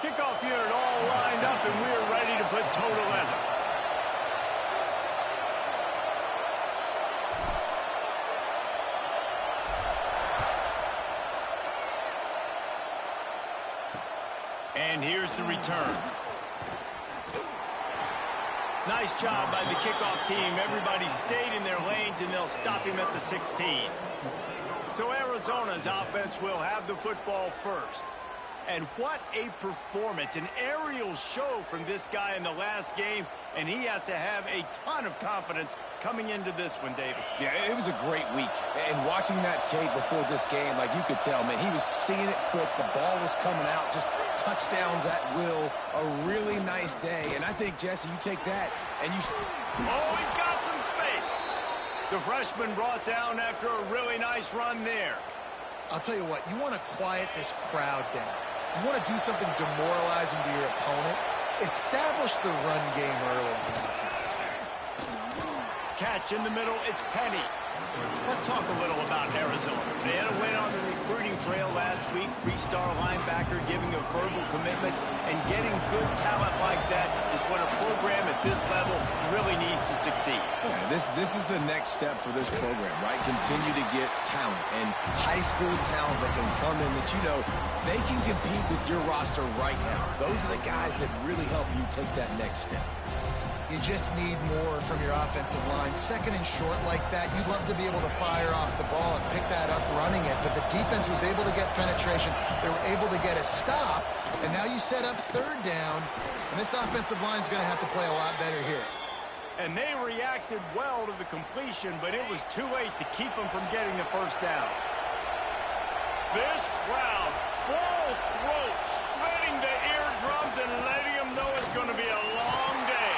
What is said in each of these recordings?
Kickoff unit all lined up, and we're ready to put toe to leather. And here's the return. Nice job by the kickoff team. Everybody stayed in their lanes, and they'll stop him at the 16. So Arizona's offense will have the football first. And what a performance, an aerial show from this guy in the last game, and he has to have a ton of confidence coming into this one, David. Yeah, it was a great week. And watching that tape before this game, like you could tell, man, he was seeing it quick. The ball was coming out, just touchdowns at will. A really nice day. And I think, Jesse, you take that and you... Oh, he's got some space. The freshman brought down after a really nice run there. I'll tell you what, you want to quiet this crowd down. You want to do something demoralizing to your opponent. Establish the run game early on offense. Catch in the middle, it's Penny. Let's talk a little about Arizona. They had a win on the recruiting trail last week. Three-star linebacker giving a verbal commitment, and getting good talent like that is what a program at this level really needs to succeed. Yeah, this is the next step for this program, right? Continue to get talent and high school talent that can come in that, you know, they can compete with your roster right now. Those are the guys that really help you take that next step. You just need more from your offensive line. Second and short like that, you'd love to be able to fire off the ball and pick that up running it, but the defense was able to get penetration. They were able to get a stop, and now you set up third down, and this offensive line is going to have to play a lot better here. And they reacted well to the completion, but it was too late to keep them from getting the first down. This crowd, full throat, spreading the eardrums and letting them know it's going to be a long day.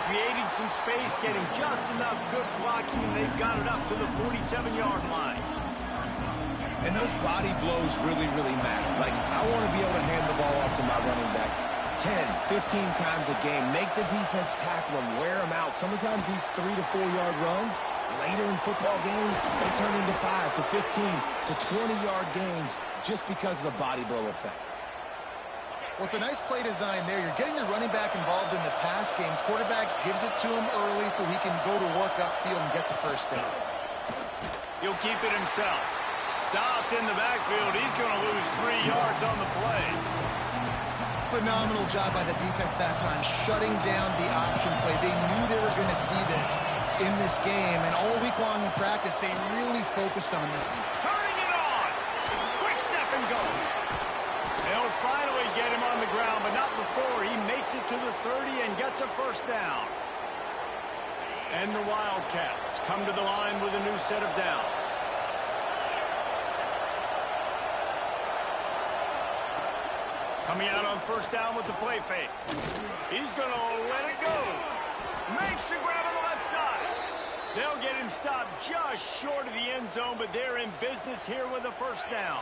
Creating some space, getting just enough good blocking, and they've got it up to the 47-yard line. And those body blows really, really matter. Like, I want to be able to hand the ball off to my running back 10, 15 times a game. Make the defense tackle them, wear them out. Sometimes these 3 to 4 yard runs, later in football games, they turn into 5 to 15 to 20-yard gains just because of the body blow effect. Well, it's a nice play design there. You're getting the running back involved in the pass game. Quarterback gives it to him early so he can go to work upfield and get the first down. He'll keep it himself. Stopped in the backfield. He's going to lose 3 yards on the play. Phenomenal job by the defense that time, shutting down the option play. They knew they were going to see this in this game, and all week long in practice, they really focused on this. Turning it on. Quick step and go. They'll finally get him on the ground, but not before he makes it to the 30 and gets a first down. And the Wildcats come to the line with a new set of downs. Coming out on first down with the play fake. He's going to let it go. Makes the grab on the left side. They'll get him stopped just short of the end zone, but they're in business here with a first down.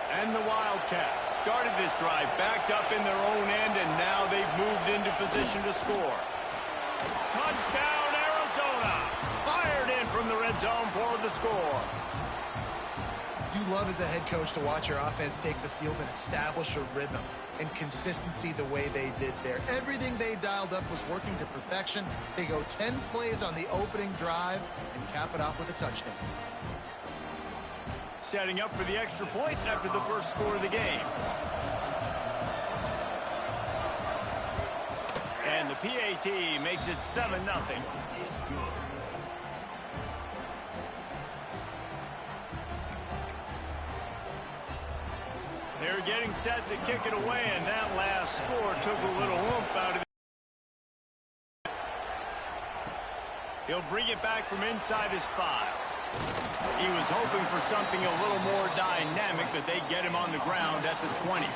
And the Wildcats started this drive backed up in their own end, and now they've moved into position to score. Touchdown, Arizona! Fired in from the red zone for the score. You love as a head coach to watch your offense take the field and establish a rhythm and consistency the way they did there. Everything they dialed up was working to perfection. They go 10 plays on the opening drive and cap it off with a touchdown. Setting up for the extra point after the first score of the game. And the PAT makes it 7-0. They're getting set to kick it away, and that last score took a little oomph out of it. He'll bring it back from inside his 5. He was hoping for something a little more dynamic, but they get him on the ground at the 20.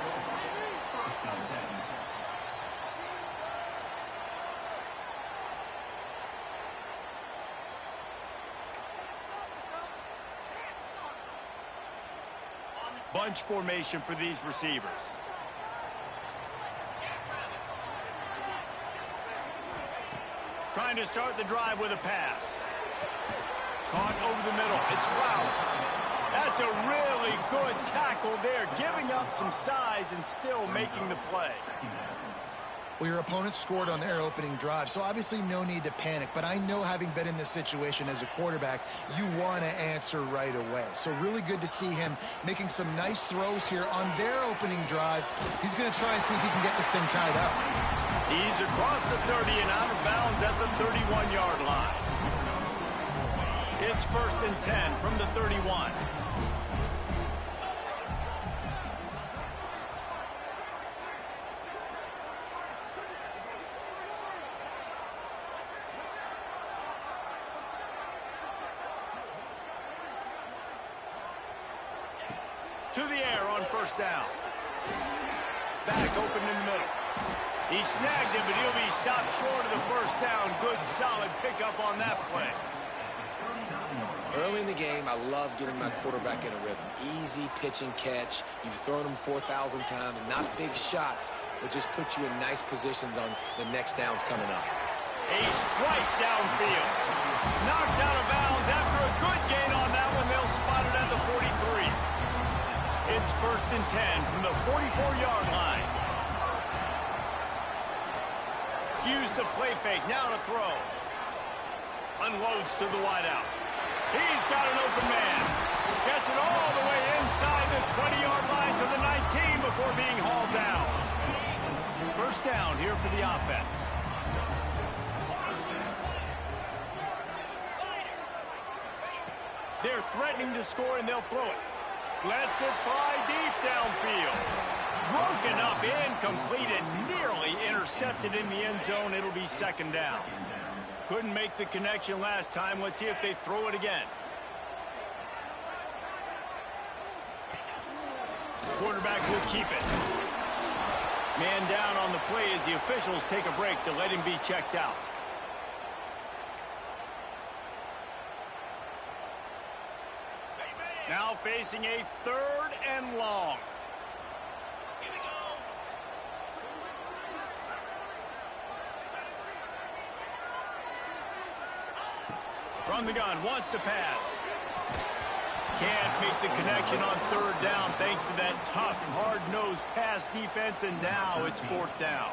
Bunch formation for these receivers. Trying to start the drive with a pass. Caught over the middle. It's Flowers. That's a really good tackle there, giving up some size and still making the play. Well, your opponent scored on their opening drive, so obviously no need to panic. But I know, having been in this situation as a quarterback, you want to answer right away. So really good to see him making some nice throws here on their opening drive. He's going to try and see if he can get this thing tied up. He's across the 30 and out of bounds at the 31-yard line. It's 1st and 10 from the 31. To the air on 1st down. Back open in the middle. He snagged it, but he'll be stopped short of the 1st down. Good, solid pickup on that play. Early in the game, I love getting my quarterback in a rhythm. Easy pitch and catch. You've thrown them 4,000 times. Not big shots, but just put you in nice positions on the next downs coming up. A strike downfield. Knocked out of bounds after a good gain on that one. They'll spot it at the 43. It's 1st and 10 from the 44-yard line. Use the play fake. Now to throw. Unloads to the wideout. He's got an open man. Gets it all the way inside the 20-yard line to the 19 before being hauled down. 1st down here for the offense. They're threatening to score, and they'll throw it. Lets it fly deep downfield. Broken up, incomplete, and nearly intercepted in the end zone. It'll be 2nd down. Couldn't make the connection last time. Let's see if they throw it again. Quarterback will keep it. Man down on the play as the officials take a break to let him be checked out. Now facing a 3rd and long. From the gun, wants to pass. Can't make the connection on 3rd down thanks to that tough, hard-nosed pass defense, and now it's 4th down.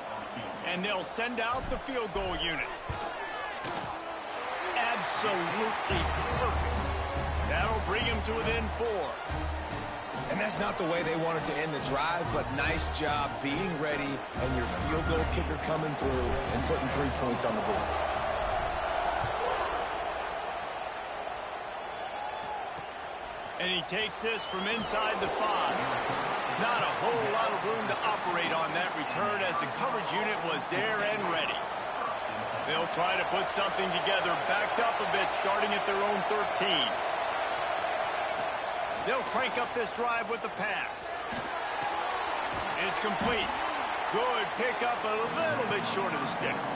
And they'll send out the field goal unit. Absolutely perfect. That'll bring him to within 4. And that's not the way they wanted to end the drive, but nice job being ready and your field goal kicker coming through and putting 3 points on the board. And he takes this from inside the 5. Not a whole lot of room to operate on that return as the coverage unit was there and ready. They'll try to put something together, backed up a bit, starting at their own 13. They'll crank up this drive with the pass. And it's complete. Good pickup, a little bit short of the sticks.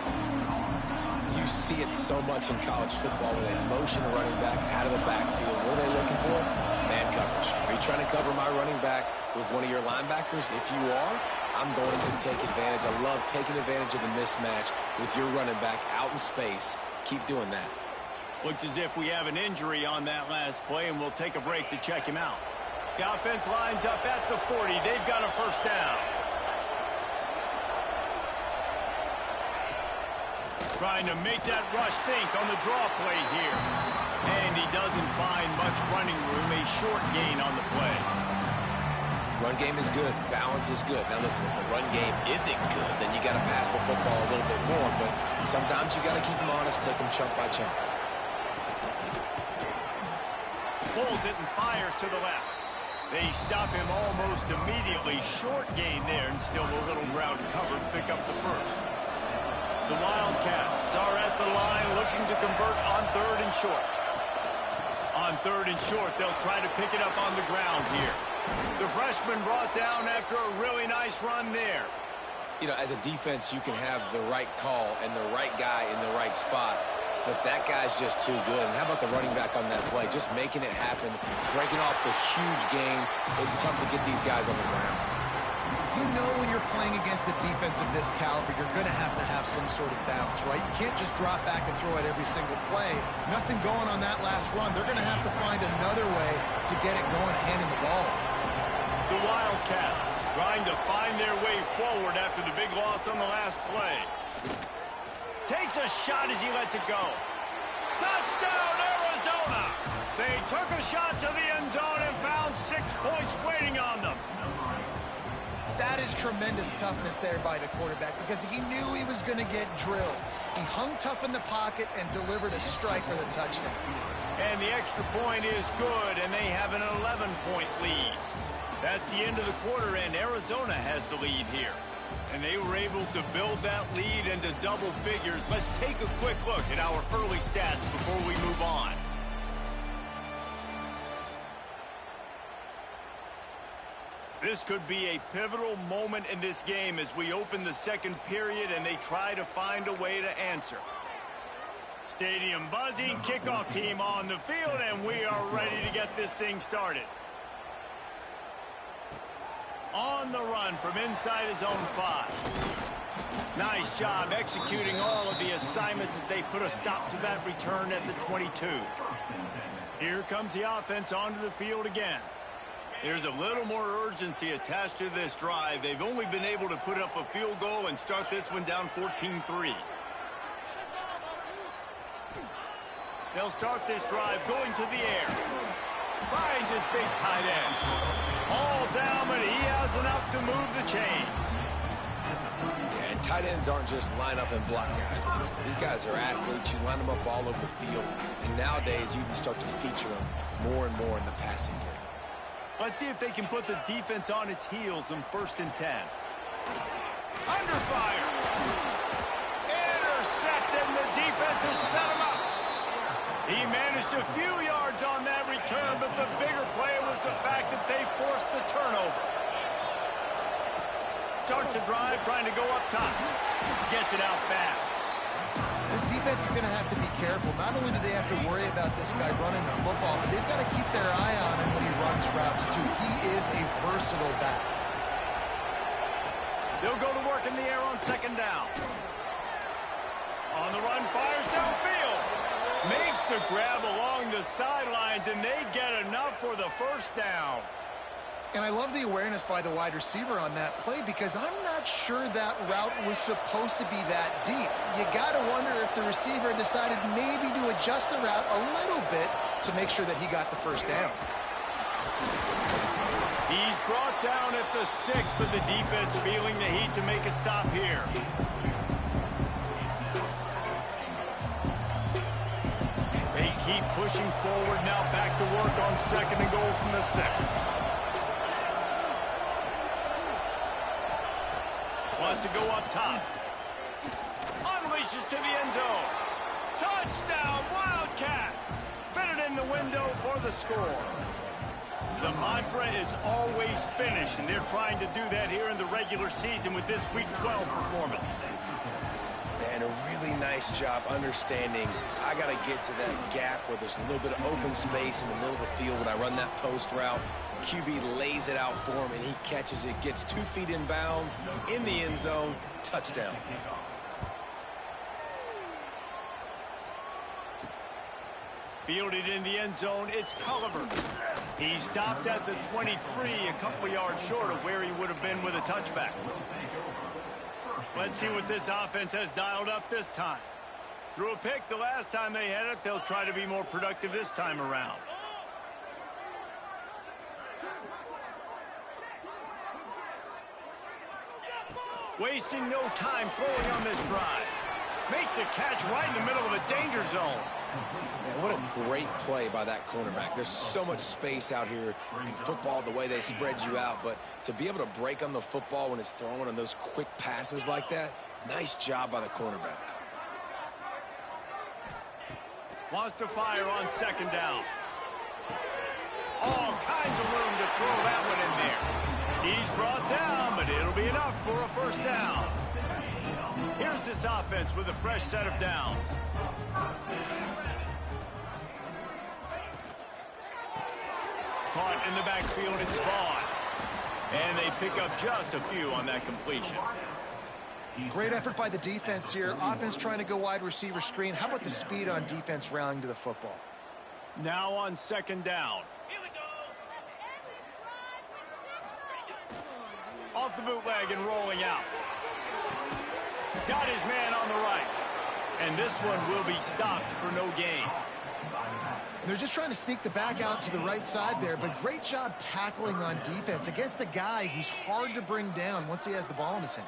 You see it so much in college football with a motion a running back out of the backfield. What are they looking for? Man coverage. Are you trying to cover my running back with one of your linebackers? If you are, I'm going to take advantage. I love taking advantage of the mismatch with your running back out in space. Keep doing that. Looks as if we have an injury on that last play, and we'll take a break to check him out. The offense lines up at the 40. They've got a 1st down. Trying to make that rush think on the draw play here. And he doesn't find much running room. A short gain on the play. Run game is good. Balance is good. Now listen, if the run game isn't good, then you got to pass the football a little bit more. But sometimes you got to keep them honest, take them chunk by chunk. Pulls it and fires to the left. They stop him almost immediately. Short gain there, and still a little ground covered. Pick up the 1st. The Wildcats are at the line looking to convert on 3rd and short. On 3rd and short, they'll try to pick it up on the ground here. The freshman brought down after a really nice run there. You know, as a defense, you can have the right call and the right guy in the right spot. But that guy's just too good. And how about the running back on that play? Just making it happen, breaking off the huge gain. It's tough to get these guys on the ground. you know when you're playing against a defense of this caliber, you're going to have some sort of balance, right? You can't just drop back and throw it every single play. Nothing going on that last run. They're going to have to find another way to get it going, handing the ball. The Wildcats trying to find their way forward after the big loss on the last play. Takes a shot as he lets it go. Touchdown, Arizona! They took a shot to the end zone and found 6 points waiting on them. That is tremendous toughness there by the quarterback because he knew he was going to get drilled. He hung tough in the pocket and delivered a strike for the touchdown. And the extra point is good, and they have an 11-point lead. That's the end of the quarter, and Arizona has the lead here. And they were able to build that lead into double figures. Let's take a quick look at our early stats before we move on. This could be a pivotal moment in this game as we open the second period and they try to find a way to answer. Stadium buzzing, kickoff team on the field, and we are ready to get this thing started. On the run from inside his own 5. Nice job executing all of the assignments as they put a stop to that return at the 22. Here comes the offense onto the field again. There's a little more urgency attached to this drive. They've only been able to put up a field goal and start this one down 14-3. They'll start this drive going to the air. Finds his big tight end. All down, but he has enough to move the chains. Yeah, and tight ends aren't just line up and block guys anymore. These guys are athletes. You line them up all over the field. And nowadays, you can start to feature them more and more in the passing game. Let's see if they can put the defense on its heels in 1st and 10. Under fire. Intercepted, and the defense has set him up. He managed a few yards on that return, but the bigger play was the fact that they forced the turnover. Starts a drive trying to go up top. Gets it out fast. This defense is going to have to be careful. Not only do they have to worry about this guy running the football, but they've got to keep their eye on him when he runs routes, too. He is a versatile back. They'll go to work in the air on 2nd down. On the run, fires downfield. Makes the grab along the sidelines, and they get enough for the 1st down. And I love the awareness by the wide receiver on that play because I'm not sure that route was supposed to be that deep. You got to wonder if the receiver decided maybe to adjust the route a little bit to make sure that he got the 1st down. He's brought down at the 6, but the defense feeling the heat to make a stop here. They keep pushing forward now, back to work on 2nd and goal from the 6. Wants to go up top. Unleashes to the end zone. Touchdown, Wildcats! Fitted in the window for the score. The mantra is always finish, and they're trying to do that here in the regular season with this Week 12 performance. And a really nice job understanding I got to get to that gap where there's a little bit of open space in the middle of the field when I run that post route. QB lays it out for him, and he catches it, gets 2 feet in bounds, in the end zone, touchdown. Fielded in the end zone, it's Culliver. He stopped at the 23, a couple yards short of where he would have been with a touchback. Let's see what this offense has dialed up this time. Threw a pick the last time they had it. They'll try to be more productive this time around. Wasting no time throwing on this drive. Makes a catch right in the middle of a danger zone. Man, what a great play by that cornerback. There's so much space out here in football, the way they spread you out, but to be able to break on the football when it's thrown on those quick passes like that, nice job by the cornerback. Wants to fire on 2nd down. All kinds of room to throw that one in there. He's brought down, but it'll be enough for a 1st down. Here's this offense with a fresh set of downs. Caught in the backfield, it's Vaughn. And they pick up just a few on that completion. Great effort by the defense here. Offense trying to go wide receiver screen. How about the speed on defense rallying to the football? Now on second down. Off the bootleg and rolling out. Got his man on the right. And this one will be stopped for no gain. They're just trying to sneak the back out to the right side there, but great job tackling on defense against a guy who's hard to bring down once he has the ball in his hand.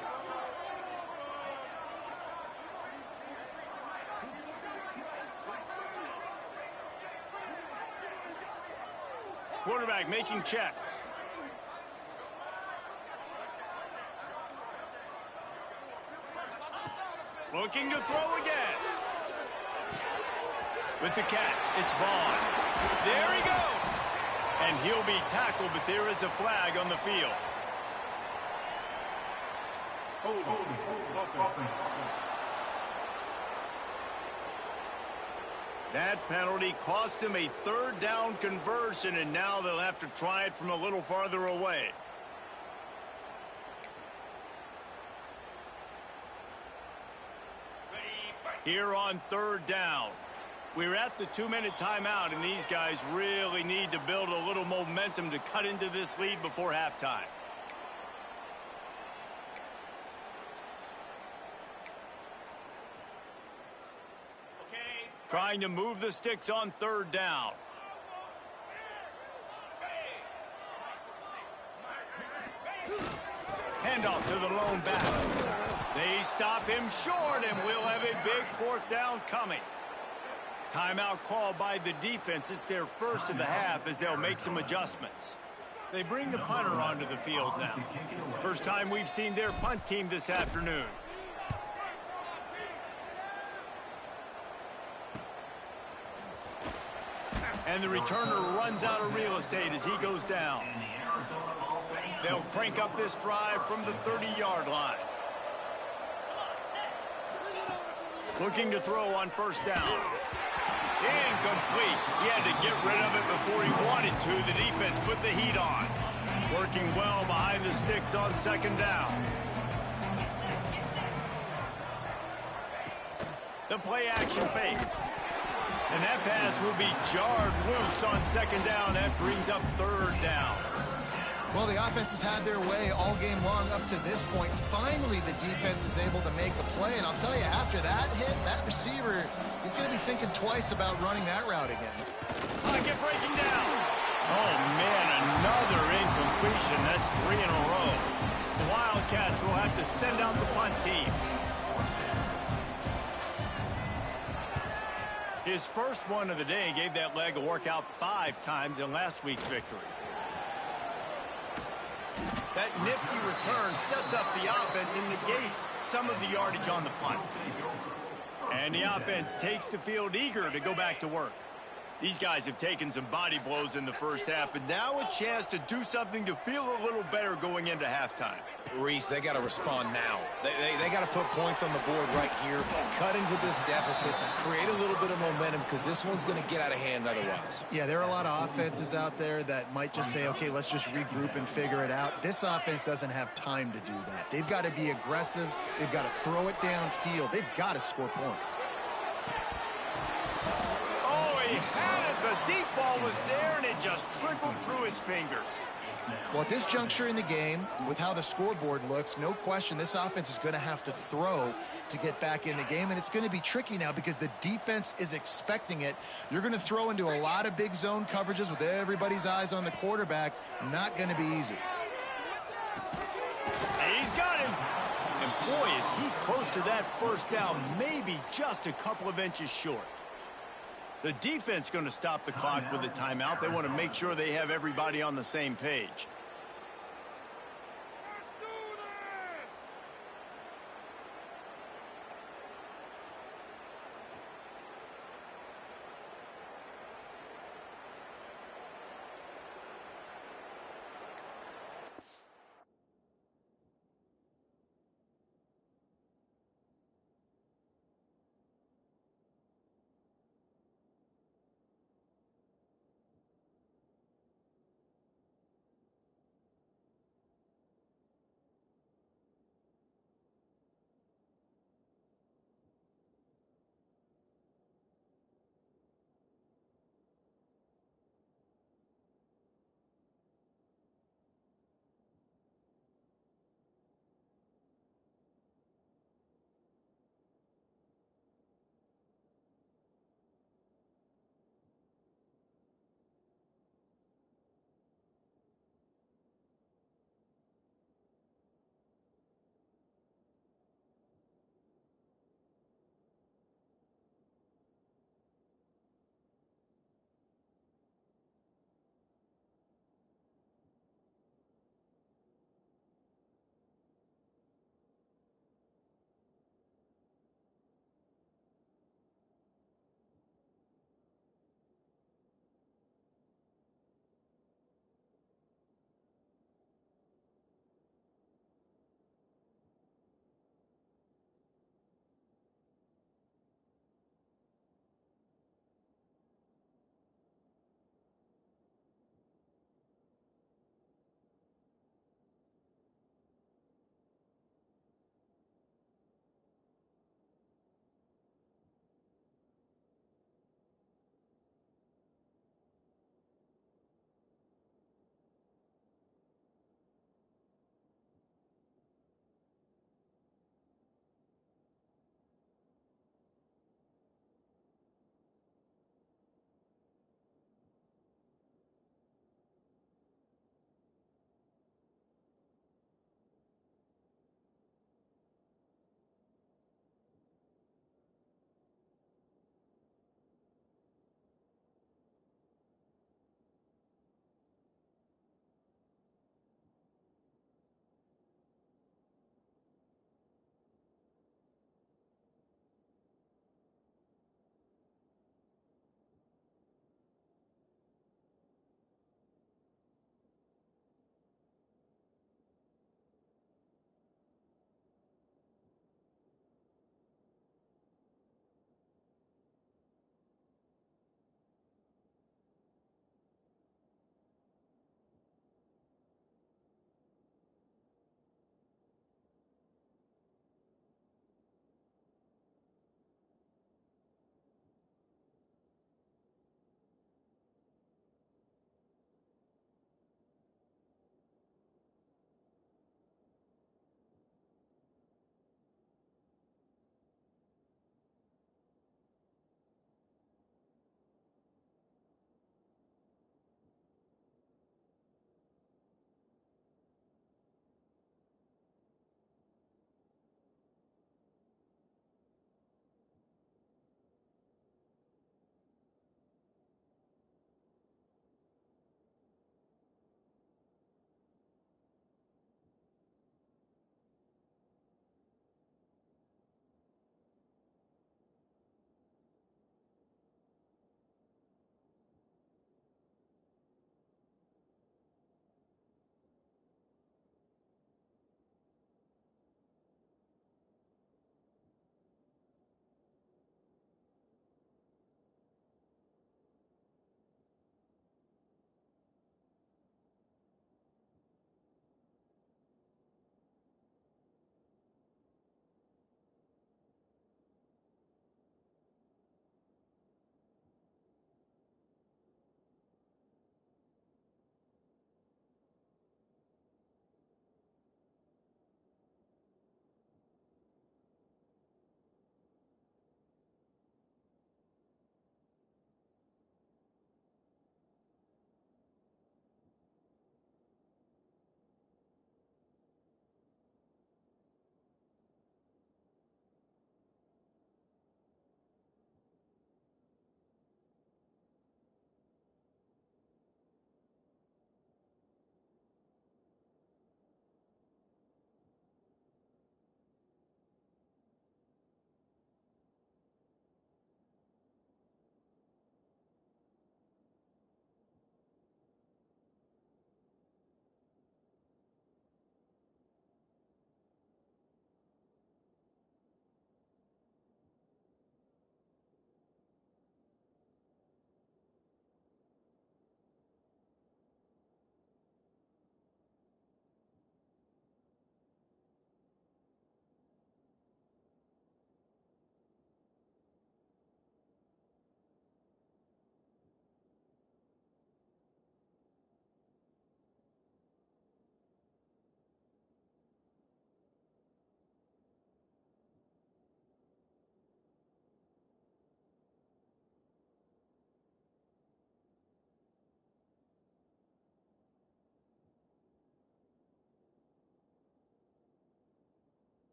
Quarterback making checks. Looking to throw again. With the catch, it's Vaughn. There he goes. And he'll be tackled, but there is a flag on the field. That penalty cost them a third down conversion, and now they'll have to try it from a little farther away. Here on third down. We're at the 2-minute timeout, and these guys really need to build a little momentum to cut into this lead before halftime. Trying to move the sticks on third down. Handoff to the lone back. They stop him short, and we'll have a big fourth down coming. Timeout called by the defense. It's their first of the half as they'll make some adjustments. They bring the punter onto the field now. First time we've seen their punt team this afternoon. And the returner runs out of real estate as he goes down. They'll crank up this drive from the 30-yard line. Looking to throw on first down. Incomplete. He had to get rid of it before he wanted to. The defense put the heat on. Working well behind the sticks on second down. The play action fake. And that pass will be jarred loose on second down. That brings up third down. Well, the offense has had their way all game long up to this point. Finally, the defense is able to make a play. And I'll tell you, after that hit, that receiver, he's going to be thinking twice about running that route again. Pocket breaking down. Oh, man, another incompletion. That's 3 in a row. The Wildcats will have to send out the punt team. His first one of the day gave that leg a workout 5 times in last week's victory. That nifty return sets up the offense and negates some of the yardage on the punt. And the offense takes the field eager to go back to work. These guys have taken some body blows in the first half, and now a chance to do something to feel a little better going into halftime. Reese, they got to respond now. They got to put points on the board right here, cut into this deficit, create a little bit of momentum because this one's going to get out of hand otherwise. Yeah, there are a lot of offenses out there that might just say, okay, let's just regroup and figure it out. This offense doesn't have time to do that. They've got to be aggressive. They've got to throw it downfield. They've got to score points. Oh, he had it. The deep ball was there, and it just trickled through his fingers. Well, at this juncture in the game, with how the scoreboard looks, no question this offense is going to have to throw to get back in the game, and it's going to be tricky now because the defense is expecting it. You're going to throw into a lot of big zone coverages with everybody's eyes on the quarterback. Not going to be easy. He's got him. And boy, is he close to that first down, maybe just a couple of inches short. The defense going to stop the clock with a timeout. They want to make sure they have everybody on the same page.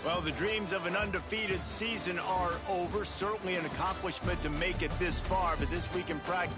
Well, the dreams of an undefeated season are over. Certainly an accomplishment to make it this far, but this week in practice,